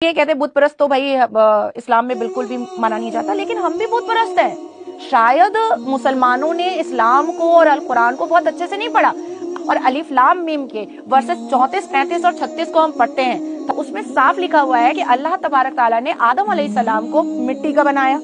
یہ کہتے بت پرست تو بھائی اسلام میں بالکل بھی مانا نہیں جاتا، لیکن ہم بھی بت پرست ہیں۔ شاید مسلمانوں نے اسلام کو اور القرآن کو بہت اچھے سے نہیں پڑھا، اور الف لام میم کے ورسز 34، 35 اور 36 کو ہم پڑھتے ہیں تو اس میں صاف لکھا ہوا ہے کہ اللہ تبارک تعالیٰ نے آدم علیہ السلام کو مٹی کا بنایا،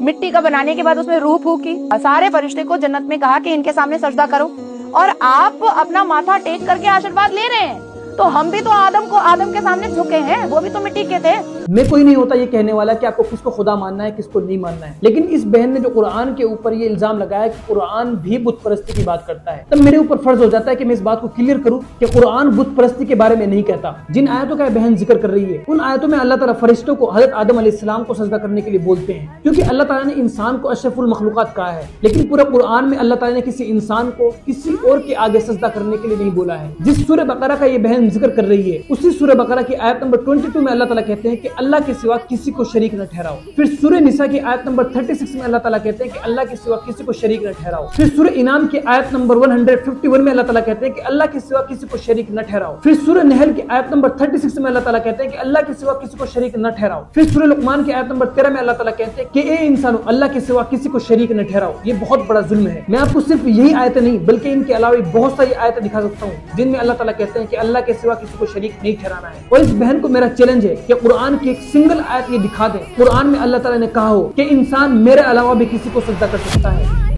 مٹی کا بنانے کے بعد اس میں روح پھونکی، سارے فرشتے کو جنت میں کہا کہ ان کے سامنے سجدہ کرو، اور آپ اپنا ماتھا ٹیک کر کے آشیرواد لے رہے ہیں۔ تو ہم بھی تو آدم کے سامنے جھکے ہیں، وہ بھی تو مٹی کے تھے۔ میں کوئی نہیں ہوتا یہ کہنے والا کہ آپ کو کس کو خدا ماننا ہے کس کو نہیں ماننا ہے، لیکن اس بہن نے جو قرآن کے اوپر یہ الزام لگایا کہ قرآن بھی بت پرستی کی بات کرتا ہے، تب میرے اوپر فرض ہو جاتا ہے کہ میں اس بات کو کلیئر کروں کہ قرآن بت پرستی کے بارے میں نہیں کہتا۔ جن آیتوں کا بہن ذکر کر رہی ہے ان آیتوں میں اللہ تعالیٰ فرشتوں کو حضرت آدم علیہ السلام کو سجدہ کرنے کے لیے بولتے ہیں، کیونکہ اللہ تعالیٰ نے انسان کو اشرف المخلوقات کہا ہے، لیکن پورے قرآن میں اللہ تعالیٰ نے کسی انسان کو کسی اور کے آگے سجدہ کرنے کے لیے نہیں بولا ہے۔ جس سورہ بقرہ کا یہ بہن ذکر کر رہی ہے اسی سورہ بقرہ کی آیت نمبر 22 میں اللہ تعالیٰ کہتے ہیں کہ اللہ کے سوا کسی کو شریک نہ ٹھہراؤ۔ پھر سورہ نساء کی آیت نمبر 36 میں اللہ تعالیٰ کہتے ہیں کہ اللہ کے سوا کسی کو شریک نہ ٹھہراؤ۔ پھر سورہ انعام کی آیت نمبر 151 میں اللہ تعالیٰ کہتے ہیں کہ اللہ کے سوا کسی کو شریک نہ ٹھہراؤ۔ پھر سورہ نحل کی آیت نمبر 36 میں اللہ تعالیٰ کہتے ہیں کہ اللہ کے سوا کسی کو شریک نہ ٹھہراؤ۔ پھر سورہ لقمان کی آیت نمبر 13 میں اللہ تعالیٰ کہتے ہیں کہ اے انسانو اللہ کے سوا کسی کو شریک نہ ٹھہراؤ۔ یہ بہت بڑا ظلم ہے۔ میں آپ کو صرف یہی آیتیں نہیں بلکہ ان کے علاوہ بہت ساری آیتیں دکھا سکتا ہوں جن میں اللہ تعالیٰ کہتے ہیں کہ اللہ کے سوا کسی کو شریک نہیں ٹھہرانا ہے۔ اور اس بہن کو میرا چیلنج ہے کہ قرآن کی ایک سنگل آیت یہ دکھا دیں قرآن میں اللہ تعالیٰ نے کہا ہو کہ انسان میرے علاوہ بھی کسی کو سجدہ کر سکتا ہے۔